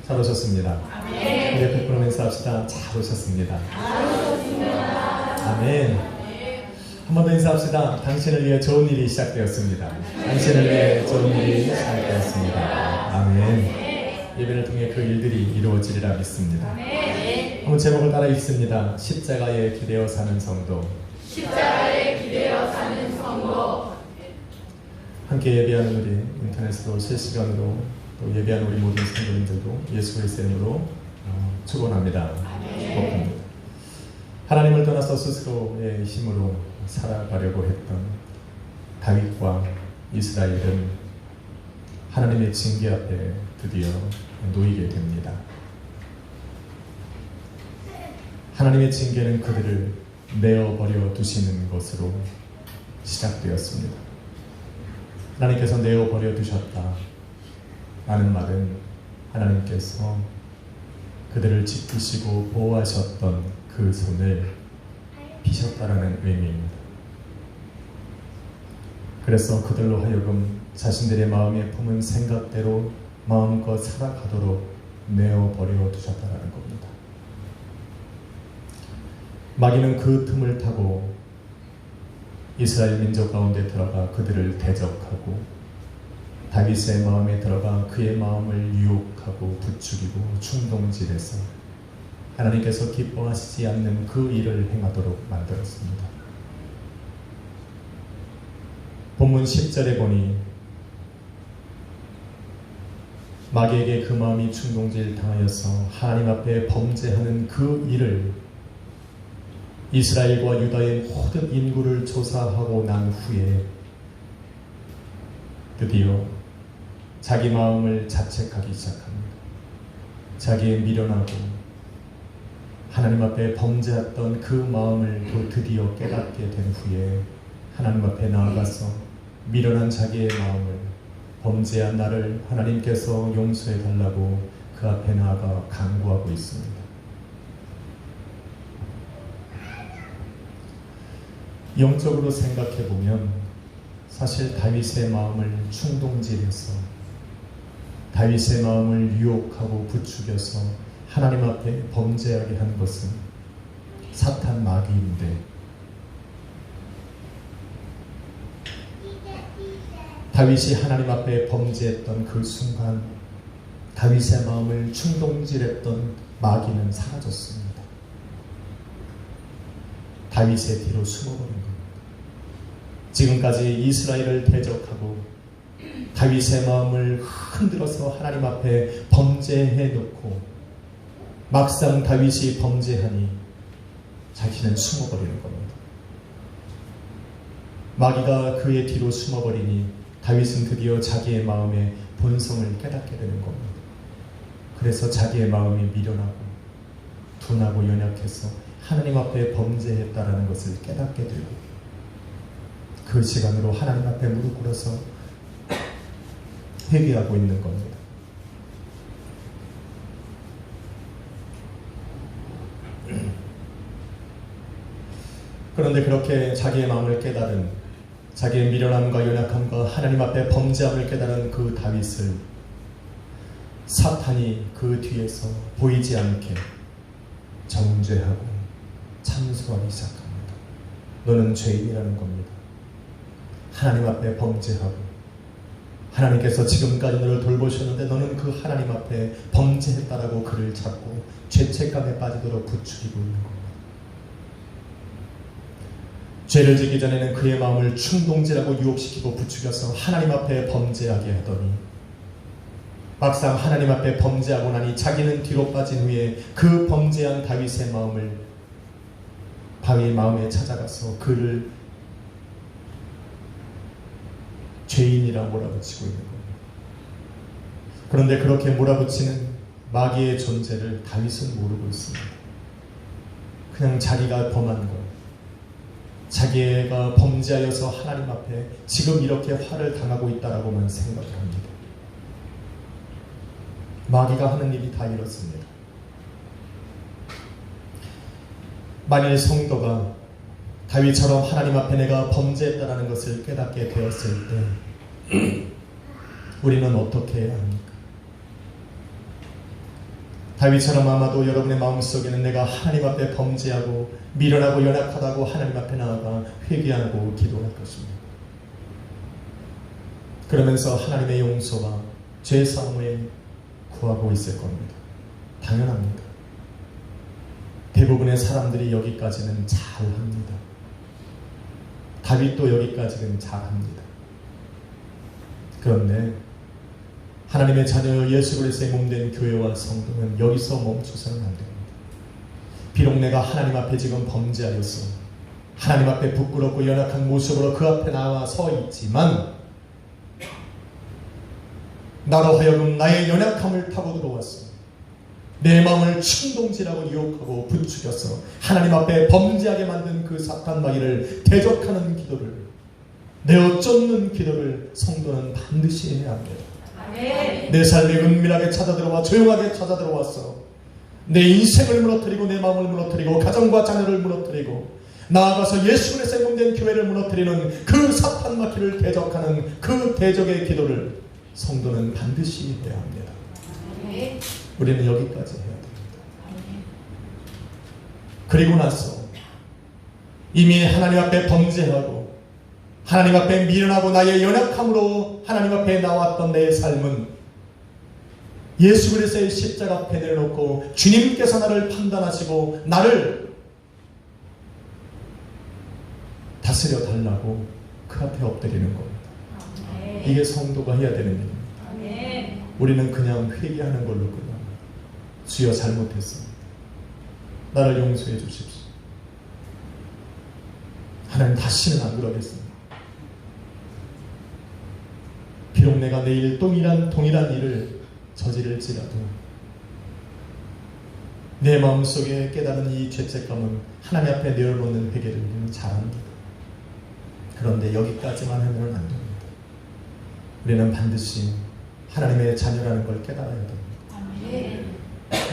잘 오셨습니다. 우리 베풀어 인사합시다. 잘 오셨습니다. 아멘. 한 번 더 인사합시다. 당신을 위해 좋은 일이 시작되었습니다. 당신을 위해 좋은 일이 시작되었습니다. 아멘. 예배를 통해 그 일들이 이루어지리라 믿습니다. 한번 제목을 따라 읽습니다. 십자가에 기대어 사는 성도. 십자가에 기대어 사는 성도. 함께 예배하는 우리 인터넷으로 실시간으로 또 예배하는 우리 모든 성도님들도 예수 그리스도의 이름으로 축원합니다. 축복합니다. 하나님을 떠나서 스스로의 힘으로 살아가려고 했던 다윗과 이스라엘은 하나님의 징계 앞에 드디어 놓이게 됩니다. 하나님의 징계는 그들을 내어버려 두시는 것으로 시작되었습니다. 하나님께서 내어버려 두셨다 라는 말은 하나님께서 그들을 지키시고 보호하셨던 그 손을 피셨다라는 의미입니다. 그래서 그들로 하여금 자신들의 마음에 품은 생각대로 마음껏 살아가도록 내어버려 두셨다라는 겁니다. 마귀는 그 틈을 타고 이스라엘 민족 가운데 들어가 그들을 대적하고 다윗의 마음에 들어가 그의 마음을 유혹하고 부추기고 충동질해서 하나님께서 기뻐하시지 않는 그 일을 행하도록 만들었습니다. 본문 10절에 보니 마귀에게 그 마음이 충동질 당하여서 하나님 앞에 범죄하는 그 일을 이스라엘과 유다의 모든 인구를 조사하고 난 후에 드디어 자기 마음을 자책하기 시작합니다. 자기의 미련하고 하나님 앞에 범죄했던 그 마음을 또 드디어 깨닫게 된 후에 하나님 앞에 나아가서 미련한 자기의 마음을 범죄한 나를 하나님께서 용서해 달라고 그 앞에 나아가 간구하고 있습니다. 영적으로 생각해 보면 사실 다윗의 마음을 충동질해서 다윗의 마음을 유혹하고 부추겨서 하나님 앞에 범죄하게 한 것은 사탄 마귀인데 다윗이 하나님 앞에 범죄했던 그 순간 다윗의 마음을 충동질했던 마귀는 사라졌습니다. 다윗의 뒤로 숨어버린 겁니다. 지금까지 이스라엘을 대적하고 다윗의 마음을 흔들어서 하나님 앞에 범죄해 놓고 막상 다윗이 범죄하니 자기는 숨어버리는 겁니다. 마귀가 그의 뒤로 숨어버리니 다윗은 드디어 자기의 마음의 본성을 깨닫게 되는 겁니다. 그래서 자기의 마음이 미련하고 둔하고 연약해서 하나님 앞에 범죄했다라는 것을 깨닫게 되고 그 시간으로 하나님 앞에 무릎 꿇어서 회개하고 있는 겁니다. 그런데 그렇게 자기의 마음을 깨달은 자기의 미련함과 연약함과 하나님 앞에 범죄함을 깨달은 그 다윗을 사탄이 그 뒤에서 보이지 않게 정죄하고 참소하기 시작합니다. 너는 죄인이라는 겁니다. 하나님 앞에 범죄하고 하나님께서 지금까지 너를 돌보셨는데 너는 그 하나님 앞에 범죄했다라고 그를 잡고 죄책감에 빠지도록 부추기고 있는 겁니다. 죄를 지기 전에는 그의 마음을 충동질하고 유혹시키고 부추겨서 하나님 앞에 범죄하게 하더니 막상 하나님 앞에 범죄하고 나니 자기는 뒤로 빠진 후에 그 범죄한 다윗의 마음을 바위 마음에 찾아가서 그를 죄인이라 몰아붙이고 있는 겁니다. 그런데 그렇게 몰아붙이는 마귀의 존재를 다윗은 모르고 있습니다. 그냥 자기가 범한 것, 자기가 범죄하여서 하나님 앞에 지금 이렇게 화를 당하고 있다라고만 생각을 합니다. 마귀가 하는 일이 다 이렇습니다. 만일 성도가 다윗처럼 하나님 앞에 내가 범죄했다라는 것을 깨닫게 되었을 때 우리는 어떻게 해야 합니까? 다윗처럼 아마도 여러분의 마음속에는 내가 하나님 앞에 범죄하고 미련하고 연약하다고 하나님 앞에 나아가 회개하고 기도할 것입니다. 그러면서 하나님의 용서와 죄 사함을 구하고 있을 겁니다. 당연합니다. 대부분의 사람들이 여기까지는 잘합니다. 다윗도 여기까지는 잘합니다. 그런데 하나님의 자녀 예수 그리스도의 몸된 교회와 성도는 여기서 멈춰서는 안 됩니다. 비록 내가 하나님 앞에 지금 범죄하였어, 하나님 앞에 부끄럽고 연약한 모습으로 그 앞에 나와 서 있지만 나로 하여금 나의 연약함을 타고 들어왔어. 내 마음을 충동질하고 유혹하고 부추겨서 하나님 앞에 범죄하게 만든 그 사탄 마귀를 대적하는 기도를, 내어 쫓는 기도를 성도는 반드시 해야 합니다. 내 삶에 은밀하게 찾아들어와 조용하게 찾아들어와서 내 인생을 무너뜨리고 내 마음을 무너뜨리고 가정과 자녀를 무너뜨리고 나아가서 예수 그리스도의 몸된 교회를 무너뜨리는 그 사탄 마귀를 대적하는 그 대적의 기도를 성도는 반드시 해야 합니다. 우리는 여기까지 해야 됩니다. 그리고 나서 이미 하나님 앞에 범죄하고 하나님 앞에 미련하고 나의 연약함으로 하나님 앞에 나왔던 내 삶은 예수 그리스도의 십자가 앞에 내려놓고 주님께서 나를 판단하시고 나를 다스려 달라고 그 앞에 엎드리는 겁니다. 이게 성도가 해야 되는 일입니다. 우리는 그냥 회개하는 걸로 끝납니다. 주여 잘못했습니다. 나를 용서해 주십시오. 하나님 다시는 안 그러겠습니다. 비록 내가 내일 동일한 일을 저지를지라도 내 마음속에 깨달은 이 죄책감은 하나님 앞에 내어놓는 회개를 우리는 잘합니다. 그런데 여기까지만 하면 안 됩니다. 우리는 반드시 하나님의 자녀라는 걸 깨달아야 됩니다.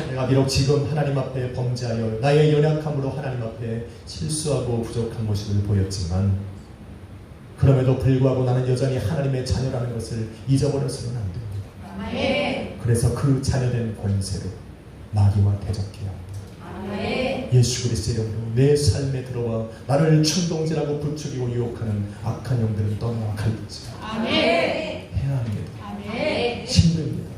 내가 비록 지금 하나님 앞에 범죄하여 나의 연약함으로 하나님 앞에 실수하고 부족한 모습을 보였지만 그럼에도 불구하고 나는 여전히 하나님의 자녀라는 것을 잊어버려서는 안 됩니다. 그래서 그 자녀된 권세로 마귀와 대적해야 합니다. 예수 그리스도의 이름으로 내 삶에 들어와 나를 충동질하고 부추기고 유혹하는 악한 영들은 떠나와 갈리지 해야 합니다. 힘듭니다.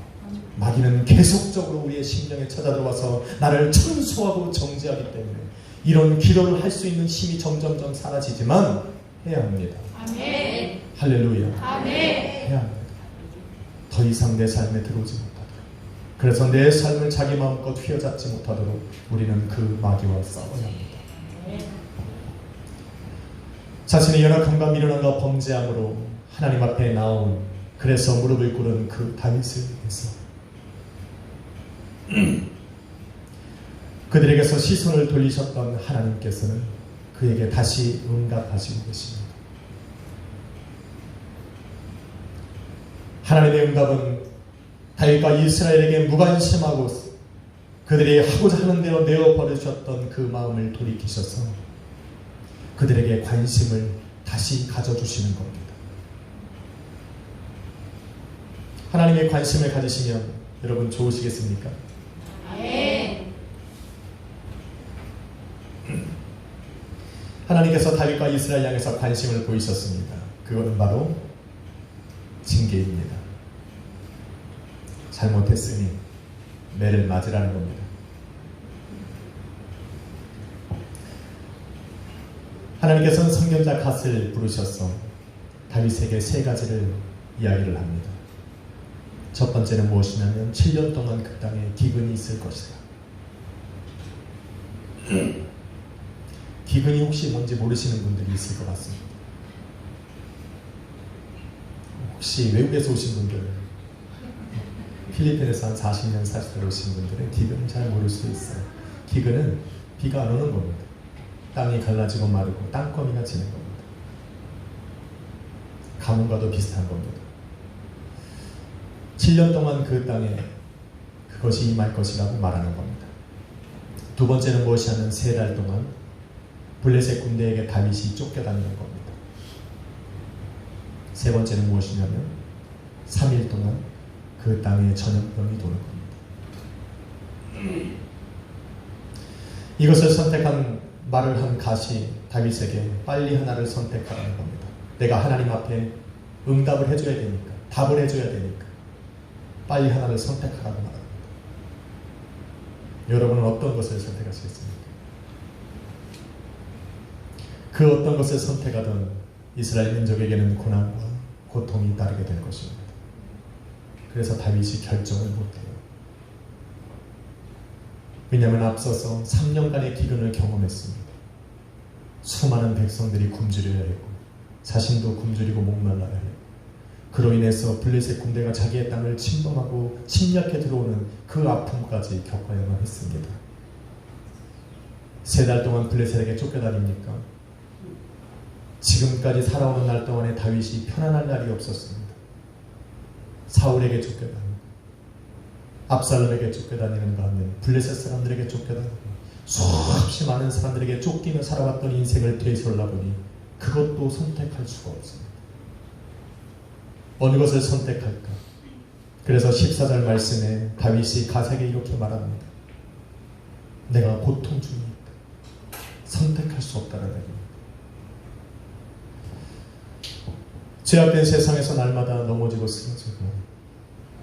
마귀는 계속적으로 우리의 심령에 찾아들어와서 나를 청소하고 정죄하기 때문에 이런 기도를 할 수 있는 힘이 점점점 사라지지만 해야 합니다. 할렐루야. 해야 합니다. 더 이상 내 삶에 들어오지 못하도록, 그래서 내 삶을 자기 마음껏 휘어잡지 못하도록 우리는 그 마귀와 싸워야 합니다. 자신의 연약함과 미련함과 범죄함으로 하나님 앞에 나온, 그래서 무릎을 꿇은 그 다윗을 위해서 그들에게서 시선을 돌리셨던 하나님께서는 그에게 다시 응답하시고 계십니다. 하나님의 응답은 다윗과 이스라엘에게 무관심하고 그들이 하고자 하는 대로 내어버리셨던 그 마음을 돌이키셔서 그들에게 관심을 다시 가져주시는 겁니다. 하나님의 관심을 가지시면 여러분 좋으시겠습니까? 하나님께서 다윗과 이스라엘 향해서 관심을 보이셨습니다. 그것은 바로 징계입니다. 잘못했으니 매를 맞으라는 겁니다. 하나님께서는 선견자 갓을 부르셔서 다윗에게 세 가지를 이야기를 합니다. 첫 번째는 무엇이냐면 7년 동안 그 땅에 기근이 있을 것이다. 기근이 혹시 뭔지 모르시는 분들이 있을 것 같습니다. 혹시 외국에서 오신 분들, 필리핀에서 한 40년 사시다 오신 분들은 기근을 잘 모를 수도 있어요. 기근은 비가 안 오는 겁니다. 땅이 갈라지고 마르고 땅거미가 지는 겁니다. 가뭄과도 비슷한 겁니다. 7년 동안 그 땅에 그것이 임할 것이라고 말하는 겁니다. 두 번째는 무엇이냐면 3달 동안 블레셋 군대에게 다윗이 쫓겨다니는 겁니다. 세 번째는 무엇이냐면 3일 동안 그 땅에 전염병이 도는 겁니다. 이것을 선택한 말을 한 갓이 다윗에게 빨리 하나를 선택하라는 겁니다. 내가 하나님 앞에 응답을 해줘야 되니까, 답을 해줘야 되니까 빨리 하나를 선택하라고 말합니다. 여러분은 어떤 것을 선택하시겠습니까? 그 어떤 것을 선택하든 이스라엘 민족에게는 고난과 고통이 따르게 될 것입니다. 그래서 다윗이 결정을 못해요. 왜냐하면 앞서서 3년간의 기근을 경험했습니다. 수많은 백성들이 굶주려야 했고 자신도 굶주리고 목말라야 했고 그로 인해서 블레셋 군대가 자기의 땅을 침범하고 침략해 들어오는 그 아픔까지 겪어야만 했습니다. 3달 동안 블레셋에게 쫓겨다닙니까? 지금까지 살아오는 날 동안에 다윗이 편안할 날이 없었습니다. 사울에게 쫓겨다니고 압살롬에게 쫓겨다니는 가운데 블레셋 사람들에게 쫓겨다니고 수없이 많은 사람들에게 쫓기며 살아왔던 인생을 되돌아보니 그것도 선택할 수가 없습니다. 어느 것을 선택할까? 그래서 14절 말씀에 다윗이 갓에게 이렇게 말합니다. 내가 고통 중에 있다. 선택할 수 없다는 얘기입니다. 죄악된 세상에서 날마다 넘어지고 쓰러지고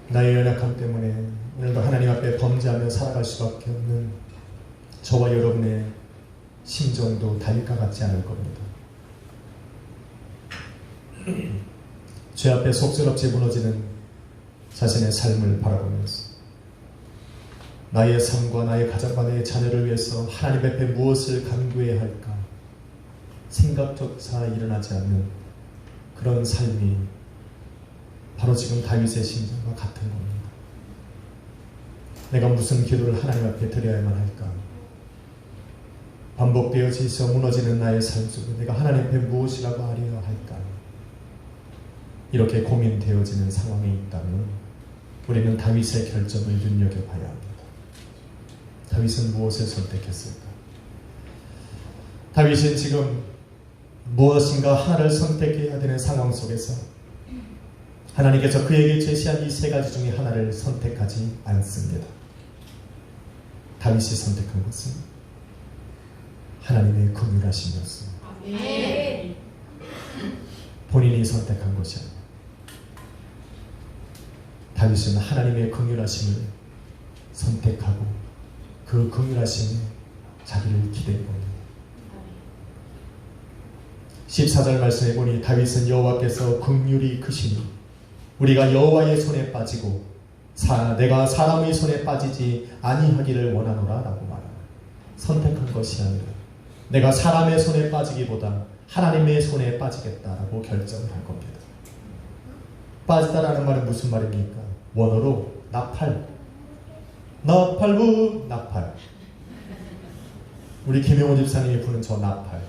나의 연약함 때문에 오늘도 하나님 앞에 범죄하며 살아갈 수밖에 없는 저와 여러분의 심정도 다윗과 같지 않을 겁니다. 죄 앞에 속절없이 무너지는 자신의 삶을 바라보면서 나의 삶과 나의 가정과 나의 자녀를 위해서 하나님 앞에 무엇을 간구해야 할까 생각조차 일어나지 않는 그런 삶이 바로 지금 다윗의 심정과 같은 겁니다. 내가 무슨 기도를 하나님 앞에 드려야만 할까? 반복되어지서 무너지는 나의 삶 속에 내가 하나님 앞에 무엇이라고 하려야 할까? 이렇게 고민되어지는 상황에 있다면 우리는 다윗의 결정을 눈여겨봐야 합니다. 다윗은 무엇을 선택했을까? 다윗은 지금 무엇인가 하나를 선택해야 되는 상황 속에서 하나님께서 그에게 제시한 이 3가지 중에 하나를 선택하지 않습니다. 다윗이 선택한 것은 하나님의 긍휼하심이었습니다. 아멘. 본인이 선택한 것이 아니라 다윗은 하나님의 긍휼하심을 선택하고 그 긍휼하심에 자기를 기댄 겁니다. 14절 말씀에 보니 다윗은 여호와께서 긍휼이 크시니 우리가 여호와의 손에 빠지고 내가 사람의 손에 빠지지 아니하기를 원하노라 라고 말합니다. 선택한 것이 아니라 내가 사람의 손에 빠지기보다 하나님의 손에 빠지겠다라고 결정을 한 겁니다. 빠지다라는 말은 무슨 말입니까? 원어로 나팔, 나팔부 나팔. 우리 김영호 집사님이 부는 저 나팔,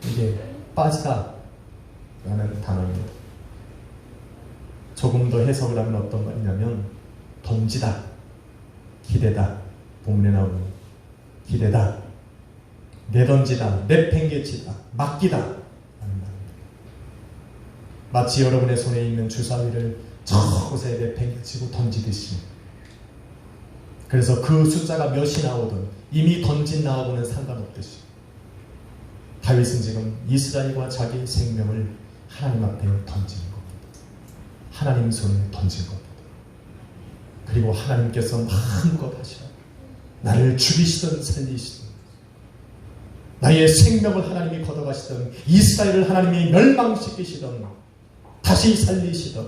이게 빠지다 라는 단어입니다. 조금 더 해석을 하면 어떤 말이냐면 던지다, 기대다, 본문에 나오는 기대다, 내던지다, 내팽개치다, 맡기다 라는 말입니다. 마치 여러분의 손에 있는 주사위를 저곳에 내팽개치고 던지듯이, 그래서 그 숫자가 몇이 나오든 이미 던진 나하고는 상관없듯이 다윗은 지금 이스라엘과 자기의 생명을 하나님 앞에 던진 겁니다. 하나님 손에 던진 겁니다. 그리고 하나님께서 마음껏 하시라. 나를 죽이시든 살리시든 나의 생명을 하나님이 걷어가시든 이스라엘을 하나님이 멸망시키시든 다시 살리시든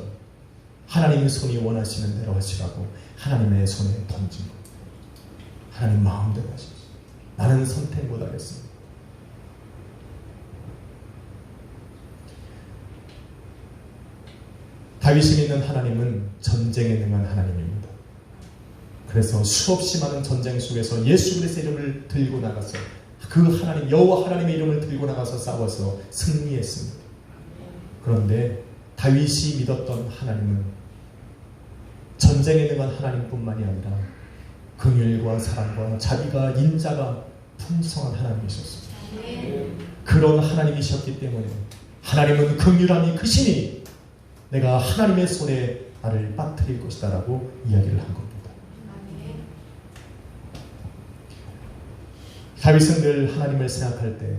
하나님의 손이 원하시는 대로 하시라고 하나님의 손에 던진 겁니다. 하나님 마음대로 하십시오. 나는 선택 못하겠습니다. 다윗이 믿는 하나님은 전쟁에 능한 하나님입니다. 그래서 수없이 많은 전쟁 속에서 예수 그리스도의 이름을 들고 나가서 그 하나님 여호와 하나님의 이름을 들고 나가서 싸워서 승리했습니다. 그런데 다윗이 믿었던 하나님은 전쟁에 능한 하나님뿐만이 아니라 긍휼과 사랑과 자비가 인자가 풍성한 하나님이셨습니다. 그런 하나님이셨기 때문에 하나님은 긍휼함이 크시니 내가 하나님의 손에 나를 빠뜨릴 것이다 라고 이야기를 한 겁니다. 다윗은 늘 하나님을 생각할 때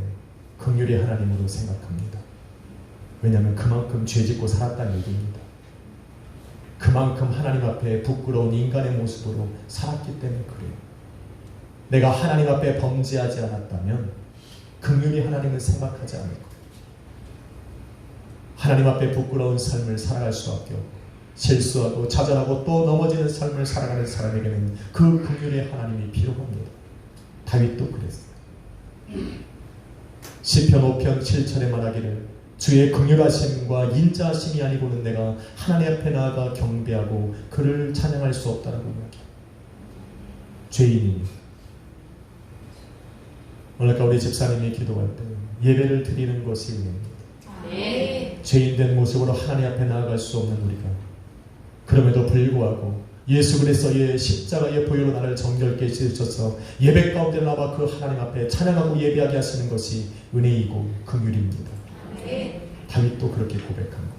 긍휼의 하나님으로 생각합니다. 왜냐하면 그만큼 죄짓고 살았다는 얘기입니다. 그만큼 하나님 앞에 부끄러운 인간의 모습으로 살았기 때문에 그래요. 내가 하나님 앞에 범죄하지 않았다면 긍휼히 하나님을 생각하지 않을 거예요. 하나님 앞에 부끄러운 삶을 살아갈 수밖에 없고 실수하고 좌절하고 또 넘어지는 삶을 살아가는 사람에게는 그 긍휼의 하나님이 필요합니다. 다윗도 그랬어요. 시편 5편 7절에 말하기를 주의 긍휼하심과 인자하심이 아니고는 내가 하나님 앞에 나아가 경배하고 그를 찬양할 수 없다라고 이야기합니다. 죄인이니 오늘까 우리 집사님이 기도할 때 예배를 드리는 것이 은혜입니다. 네. 죄인된 모습으로 하나님 앞에 나아갈 수 없는 우리가 그럼에도 불구하고 예수 그리스도의 십자가의 보혈로 나를 정결케 해주셔서 예배 가운데 나와 그 하나님 앞에 찬양하고 예배하게 하시는 것이 은혜이고 긍휼입니다. 네. 다윗도 그렇게 고백한 겁니다.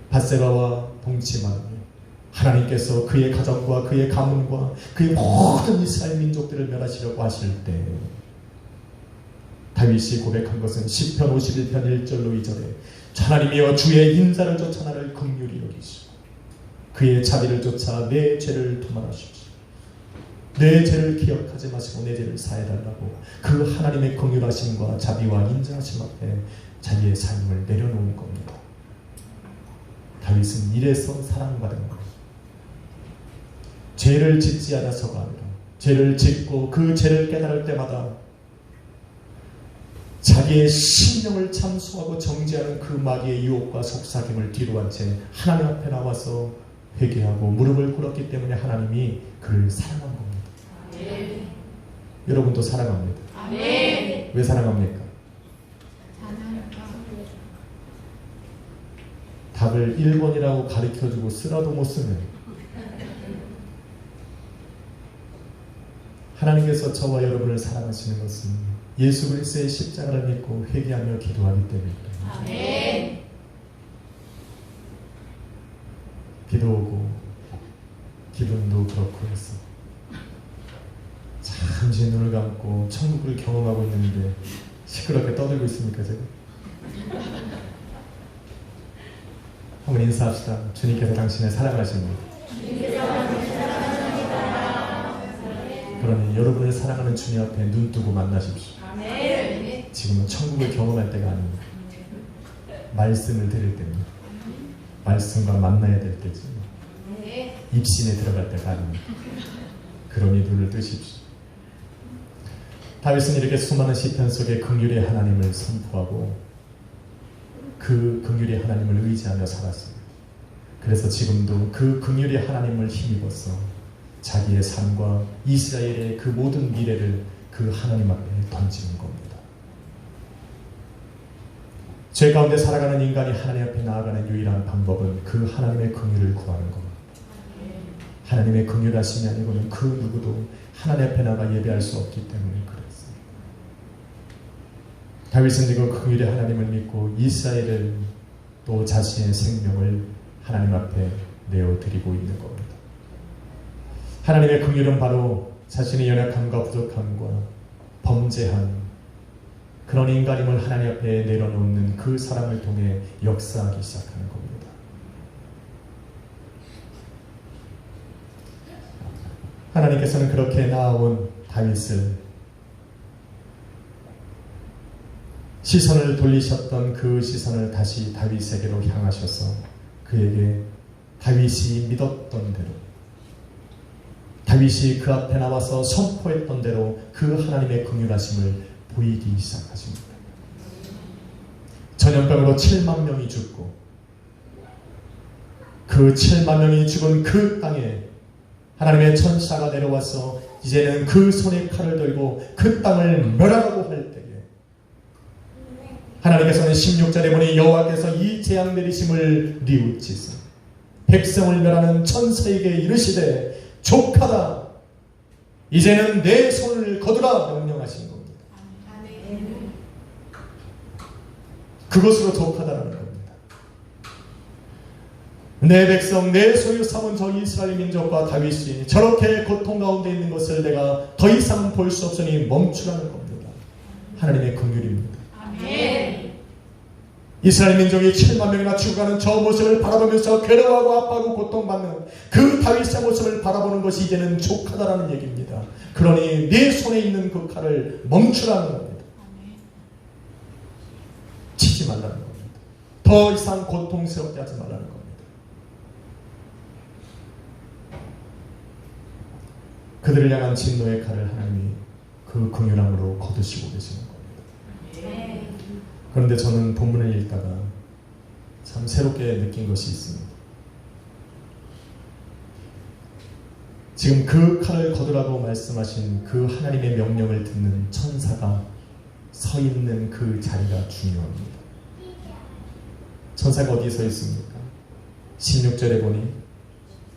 밧세바와 동침하며 하나님께서 그의 가정과 그의 가문과 그의 모든 이스라엘 민족들을 멸하시려고 하실 때 다윗이 고백한 것은 시편 51편 1절로 2절에 하나님이여 주의 인자를 쫓아 나를 긍휼히 여기시고 그의 자비를 쫓아 내 죄를 도말하십시오. 내 죄를 기억하지 마시고 내 죄를 사해달라고 그 하나님의 긍휼하심과 자비와 인자하심 앞에 자기의 삶을 내려놓은 겁니다. 다윗은 이래서 사랑받은 거예요. 죄를 짓지 않아서가 아니라 죄를 짓고 그 죄를 깨달을 때마다 자기의 신령을 참수하고 정죄하는 그 마귀의 유혹과 속삭임을 뒤로 한 채 하나님 앞에 나와서 회개하고 무릎을 꿇었기 때문에 하나님이 그를 사랑한 겁니다. 아멘. 여러분도 사랑합니다. 아멘. 왜 사랑합니까? 답을 1번이라고 가르쳐주고 쓰라도 못 쓰는 하나님께서 저와 여러분을 사랑하시는 것은 예수 그리스도의 십자가를 믿고 회개하며 기도하기 때문입니다. 아멘. 비도 오고 기분도 그렇고 해서 잠시 눈을 감고 천국을 경험하고 있는데 시끄럽게 떠들고 있습니까 제가? 한번 인사합시다. 주님께서 당신을 사랑하십니다. 그러니 여러분을 사랑하는 주님 앞에 눈 뜨고 만나십시오. 아멘. 지금은 천국을 경험할 때가 아닙니다. 말씀을 들을 때입니다. 말씀과 만나야 될 때지 네. 입신에 들어갈 때가 아닙니다. 그러니 눈을 뜨십시오. 다윗은 이렇게 수많은 시편 속에 긍휼의 하나님을 선포하고 그 긍휼의 하나님을 의지하며 살았습니다. 그래서 지금도 그 긍휼의 하나님을 힘입어서 자기의 삶과 이스라엘의 그 모든 미래를 그 하나님 앞에 던지는 겁니다. 죄 가운데 살아가는 인간이 하나님 앞에 나아가는 유일한 방법은 그 하나님의 긍휼을 구하는 겁니다. 하나님의 긍휼하심이 아니고는 그 누구도 하나님 앞에 나가 예배할 수 없기 때문에 그랬습니다. 다윗은 지금 긍휼의 하나님을 믿고 이스라엘을 또 자신의 생명을 하나님 앞에 내어드리고 있는 겁니다. 하나님의 긍휼은 바로 자신의 연약함과 부족함과 범죄한 그런 인간임을 하나님 앞에 내려놓는 그 사람을 통해 역사하기 시작하는 겁니다. 하나님께서는 그렇게 나아온 다윗을 시선을 돌리셨던 그 시선을 다시 다윗에게로 향하셔서 그에게 다윗이 믿었던 대로 다윗이 그 앞에 나와서 선포했던 대로 그 하나님의 긍휼하심을 보이기 시작하십니다. 전염병으로 7만 명이 죽고 그 7만 명이 죽은 그 땅에 하나님의 천사가 내려와서 이제는 그 손에 칼을 들고 그 땅을 멸하라고 할 때에 하나님께서는 16절에 보니 여호와께서 이 재앙 내리심을 뉘우치사 백성을 멸하는 천사에게 이르시되 족하다 이제는 내 손을 거두라 명령하신 겁니다. 그것으로 족하다라는 겁니다. 내 백성, 내 소유 삼은 저 이스라엘 민족과 다윗이 저렇게 고통 가운데 있는 것을 내가 더 이상 볼 수 없으니 멈추라는 겁니다. 하나님의 긍휼입니다. 아멘. 이스라엘 민족이 7만 명이나 죽어가는 저 모습을 바라보면서 괴로워하고 아파하고 고통받는 그 다윗의 모습을 바라보는 것이 이제는 족하다라는 얘기입니다. 그러니 네 손에 있는 그 칼을 멈추라는 겁니다. 치지 말라는 겁니다. 더 이상 고통스럽게 하지 말라는 겁니다. 그들을 향한 진노의 칼을 하나님이 그 긍휼함으로 거두시고 계시는 겁니다. 그런데 저는 본문을 읽다가 참 새롭게 느낀 것이 있습니다. 지금 그 칼을 거두라고 말씀하신 그 하나님의 명령을 듣는 천사가 서 있는 그 자리가 중요합니다. 천사가 어디에 서 있습니까? 16절에 보니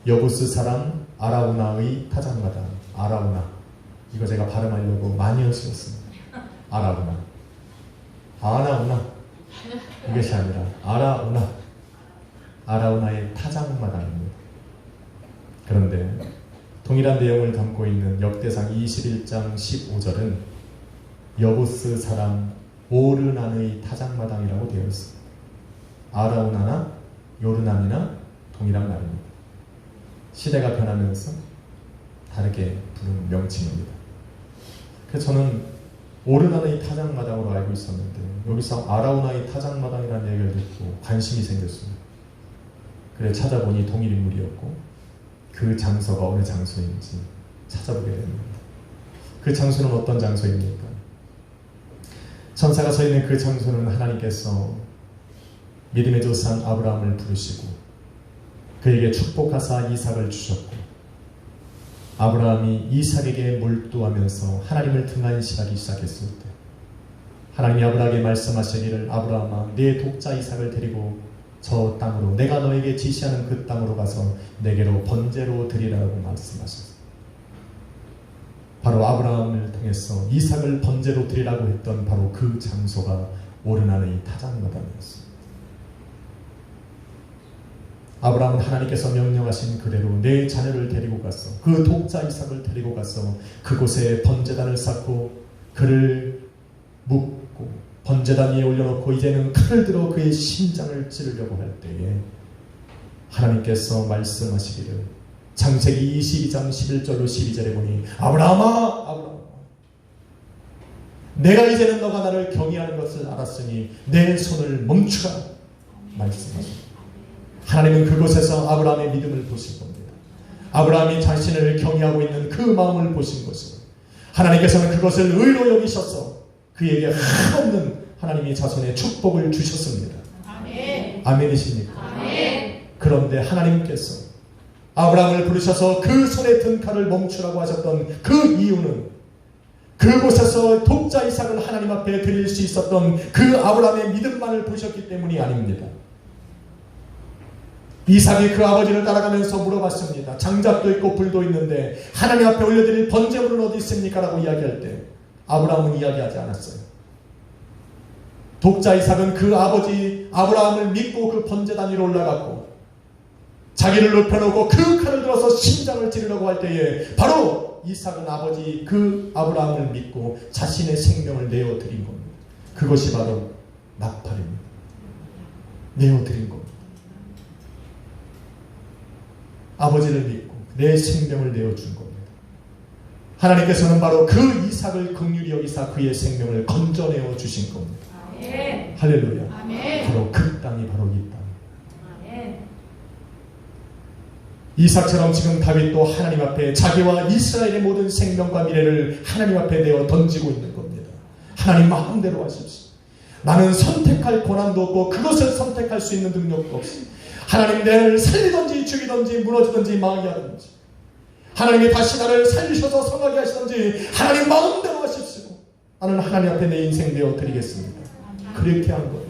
여부스 사람 아라우나의 타작마당. 아라우나, 이거 제가 발음하려고 많이 연습했습니다. 아라우나, 아나우나, 이것이 아니라 아라우나, 아라우나의 타작마당입니다. 그런데 동일한 내용을 담고 있는 역대상 21장 15절은 여부스 사람 오르난의 타작마당이라고 되어 있습니다. 아라우나나 요르난이나 동일한 말입니다. 시대가 변하면서 다르게 부르는 명칭입니다. 그래서 저는 오르난의 타작마당으로 알고 있었는데 여기서 아라우나의 타작마당이라는 얘기를 듣고 관심이 생겼습니다. 그래 찾아보니 동일 인물이었고 그 장소가 어느 장소인지 찾아보게 됩니다. 그 장소는 어떤 장소입니까? 천사가 서 있는 그 장소는 하나님께서 믿음의 조상 아브라함을 부르시고 그에게 축복하사 이삭을 주셨고 아브라함이 이삭에게 몰두하면서 하나님을 등한시하기 시작했을 때 하나님이 아브라함에게 말씀하시기를 아브라함아 내 독자 이삭을 데리고 저 땅으로 내가 너에게 지시하는 그 땅으로 가서 내게로 번제로 드리라고 말씀하셨습니다. 바로 아브라함을 통해서 이삭을 번제로 드리라고 했던 바로 그 장소가 오르난의 타작마당이었습니다. 아브라함은 하나님께서 명령하신 그대로 내 자녀를 데리고 가서 그 독자 이삭을 데리고 가서 그곳에 번제단을 쌓고 그를 묶고 번제단 위에 올려놓고 이제는 칼을 들어 그의 심장을 찌르려고 할 때에 하나님께서 말씀하시기를 창세기 22장 11절로 12절에 보니 아브라함아 아브라함아 내가 이제는 너가 나를 경외하는 것을 알았으니 내 손을 멈추라 말씀하십니다. 하나님은 그곳에서 아브라함의 믿음을 보신 겁니다. 아브라함이 자신을 경외하고 있는 그 마음을 보신 것이고 하나님께서는 그것을 의로 여기셔서 그에게 한없는 하나님의 자손의 축복을 주셨습니다. 아멘. 아멘이십니까? 아멘. 그런데 하나님께서 아브라함을 부르셔서 그 손에 든 칼을 멈추라고 하셨던 그 이유는 그곳에서 독자 이삭을 하나님 앞에 드릴 수 있었던 그 아브라함의 믿음만을 보셨기 때문이 아닙니다. 이삭이 그 아버지를 따라가면서 물어봤습니다. 장작도 있고 불도 있는데 하나님 앞에 올려드릴 번제물은 어디 있습니까? 라고 이야기할 때 아브라함은 이야기하지 않았어요. 독자 이삭은 그 아버지 아브라함을 믿고 그 번제단 위로 올라갔고 자기를 눕혀놓고 그 칼을 들어서 심장을 찌르려고 할 때에 바로 이삭은 아버지 그 아브라함을 믿고 자신의 생명을 내어드린 겁니다. 그것이 바로 나팔입니다. 내어드린 겁니다. 아버지를 믿고 내 생명을 내어준 겁니다. 하나님께서는 바로 그 이삭을 긍휼히 여기사 그의 생명을 건져내어 주신 겁니다. 아멘. 할렐루야. 아멘. 바로 그 땅이 바로 이 땅. 아멘. 이삭처럼 지금 다윗도 하나님 앞에 자기와 이스라엘의 모든 생명과 미래를 하나님 앞에 내어 던지고 있는 겁니다. 하나님 마음대로 하십시오. 나는 선택할 권한도 없고 그것을 선택할 수 있는 능력도 없이 하나님 나를 살리든지 죽이든지 무너지든지 망하든지 하나님이 다시 나를 살리셔서 성하게 하시든지 하나님 마음대로 하십시오. 나는 하나님 앞에 내 인생 내어드리겠습니다. 그렇게 한 거예요.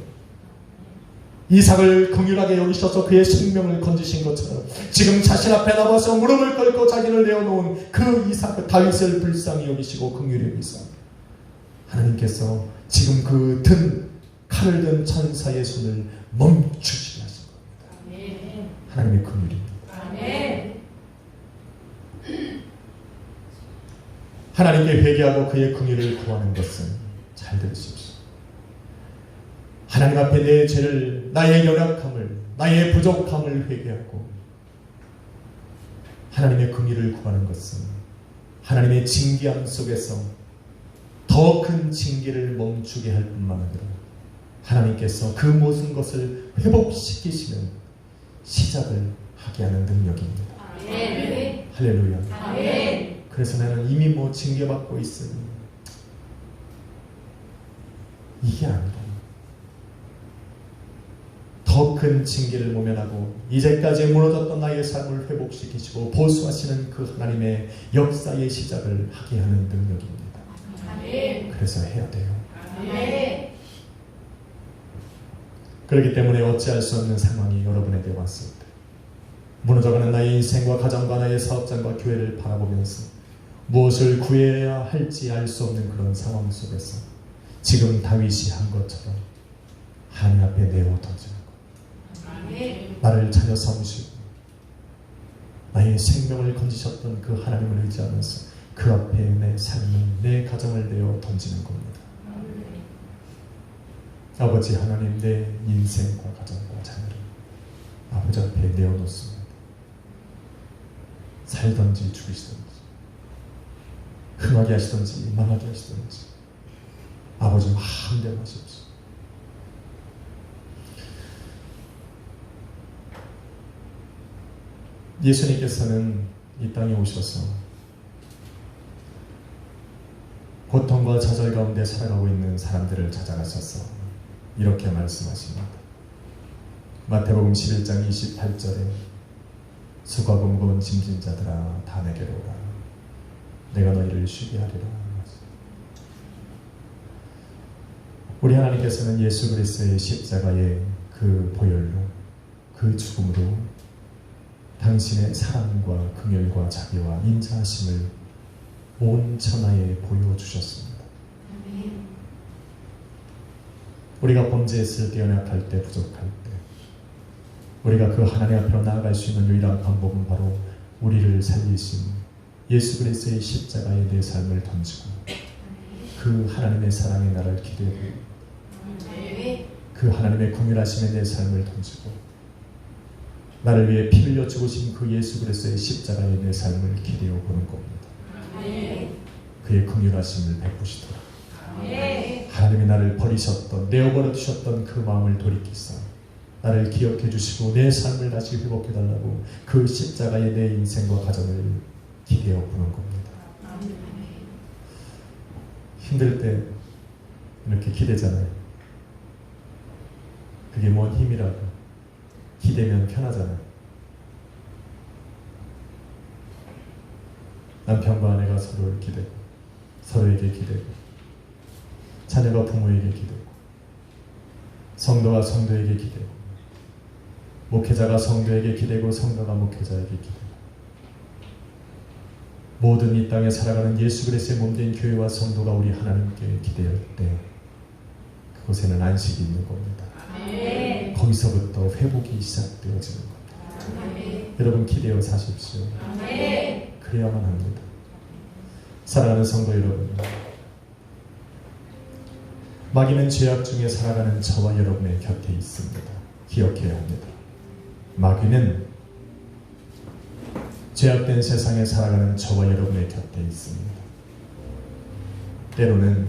이삭을 긍휼하게 여기셔서 그의 생명을 건지신 것처럼 지금 자신 앞에 나와서 무릎을 꿇고 자기를 내어놓은 그 이삭 그 다윗을 불쌍히 여기시고 긍휼히 여기사 하나님께서 지금 그 든 칼을 든 천사의 손을 멈추시게 하신 겁니다. 하나님의 긍휼입니다. 아멘. 하나님께 회개하고 그의 긍휼을 구하는 것은, 잘 들으십시오, 하나님 앞에 내 죄를, 나의 연약함을, 나의 부족함을 회개하고 하나님의 긍휼을 구하는 것은 하나님의 징계함 속에서 더 큰 징계를 멈추게 할 뿐만 아니라 하나님께서 그 모든 것을 회복시키시는 시작을 하게 하는 능력입니다. 아멘. 할렐루야. 아멘. 그래서 나는 이미 징계받고 있으니 이게 아니라 더 큰 징계를 모면하고 이제까지 무너졌던 나의 삶을 회복시키시고 보수하시는 그 하나님의 역사의 시작을 하게 하는 능력입니다. 아멘. 그래서 해야 돼요. 아멘. 그렇기 때문에 어찌할 수 없는 상황이 여러분에게 왔을 때, 무너져가는 나의 인생과 가정과 나의 사업장과 교회를 바라보면서 무엇을 구해야 할지 알 수 없는 그런 상황 속에서 지금 다윗이 한 것처럼 하나님 앞에 내어 던지는 것, 아멘. 나를 찾아 삼으시고 나의 생명을 건지셨던 그 하나님을 의지하면서 그 앞에 내 삶을, 내 가정을 내어 던지는 겁니다. 아버지 하나님, 내 인생과 가정과 자녀를 아버지 앞에 내어놓습니다. 살든지 죽이시든지 흥하게 하시든지 망하게 하시든지 아버지 마음대로 하십시오. 예수님께서는 이 땅에 오셔서 고통과 좌절 가운데 살아가고 있는 사람들을 찾아가셔서 이렇게 말씀하십니다. 마태복음 11장 28절에 수고하고 무거운 짐진 자들아 다 내게로 오라, 내가 너희를 쉬게 하리라. 우리 하나님께서는 예수 그리스도의 십자가의 그 보혈로, 그 죽음으로 당신의 사랑과 긍휼과 자비와 인자하심을 온 천하에 보여주셨습니다. 우리가 범죄했을 때, 연약할 때, 부족할 때 우리가 그 하나님 앞으로 나아갈 수 있는 유일한 방법은 바로 우리를 살리신 예수 그리스도의 십자가에 내 삶을 던지고 그 하나님의 사랑의 나를 기대고 그 하나님의 긍휼하심에 내 삶을 던지고 나를 위해 피 흘려 죽으신 그 예수 그리스도의 십자가에 내 삶을 기대어 보는 겁니다. 그의 긍휼하심을 베푸시도록 하나님이 나를 버리셨던, 내어버려 두셨던 그 마음을 돌이키사 나를 기억해 주시고 내 삶을 다시 회복해 달라고 그 십자가에 내 인생과 가정을 기대어 보는 겁니다. 힘들 때 이렇게 기대잖아요. 그게 뭔 힘이라고. 기대면 편하잖아요. 남편과 아내가 서로를 기대고, 서로에게 기대고, 자녀가 부모에게 기대고, 성도가 성도에게 기대고, 목회자가 성도에게 기대고, 성도가 목회자에게 기대고, 모든 이 땅에 살아가는 예수 그리스도의 몸된 교회와 성도가 우리 하나님께 기대할 때 그곳에는 안식이 있는 겁니다. 아멘. 거기서부터 회복이 시작되어지는 겁니다. 아멘. 여러분 기대어 사십시오. 아멘. 그래야만 합니다. 사랑하는 성도 여러분, 마귀는 죄악 중에 살아가는 저와 여러분의 곁에 있습니다. 기억해야 합니다. 마귀는 죄악된 세상에 살아가는 저와 여러분의 곁에 있습니다. 때로는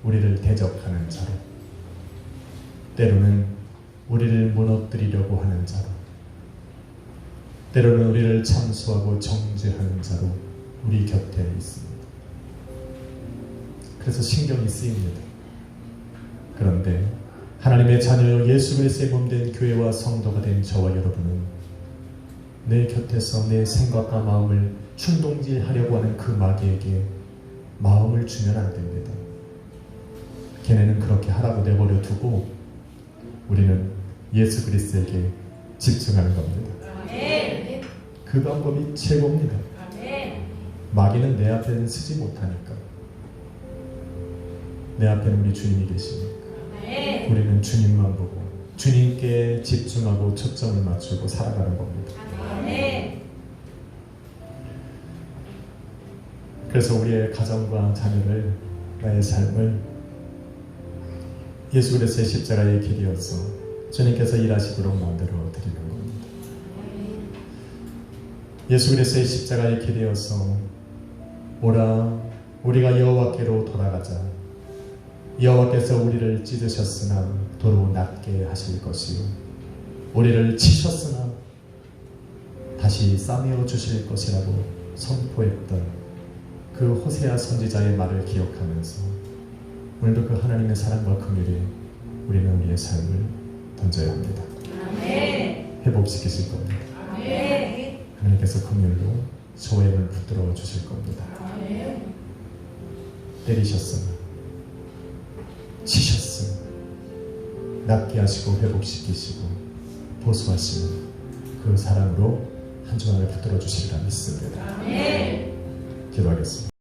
우리를 대적하는 자로, 때로는 우리를 무너뜨리려고 하는 자로, 때로는 우리를 참수하고 정죄하는 자로 우리 곁에 있습니다. 그래서 신경이 쓰입니다. 그런데 하나님의 자녀 예수 그리스도의 몸된 교회와 성도가 된 저와 여러분은 내 곁에서 내 생각과 마음을 충동질하려고 하는 그 마귀에게 마음을 주면 안 됩니다. 걔네는 그렇게 하라고 내버려 두고 우리는 예수 그리스도에게 집중하는 겁니다. 아멘. 그 방법이 최고입니다. 아멘. 마귀는 내 앞에는 쓰지 못하니까. 내 앞에는 우리 주님이 계시니까 아멘. 우리는 주님만 보고 주님께 집중하고 초점을 맞추고 살아가는 겁니다. 아멘. 그래서 우리의 가정과 자녀를, 나의 삶을 예수 그리스도의 십자가의 길이어서 주님께서 일하시도록 만들어 드리는 겁니다. 예수 그리스도의 십자가의 길이어서 오라 우리가 여호와께로 돌아가자. 여호와께서 우리를 찢으셨으나 도로 낫게 하실 것이요 우리를 치셨으나 다시 싸매어 주실 것이라고 선포했던 그 호세아 선지자의 말을 기억하면서 오늘도 그 하나님의 사랑과 긍휼에 우리는 우리의 삶을 던져야 합니다. 아멘. 회복시키실 겁니다. 아멘. 하나님께서 긍휼로 소액을 붙들어 주실 겁니다. 아멘. 때리셨으나 치셨으나 낫게 하시고 회복시키시고 보수하시는 그 사랑으로 한 주간을 붙들어 주시리라 믿습니다. 아멘. 기도하겠습니다.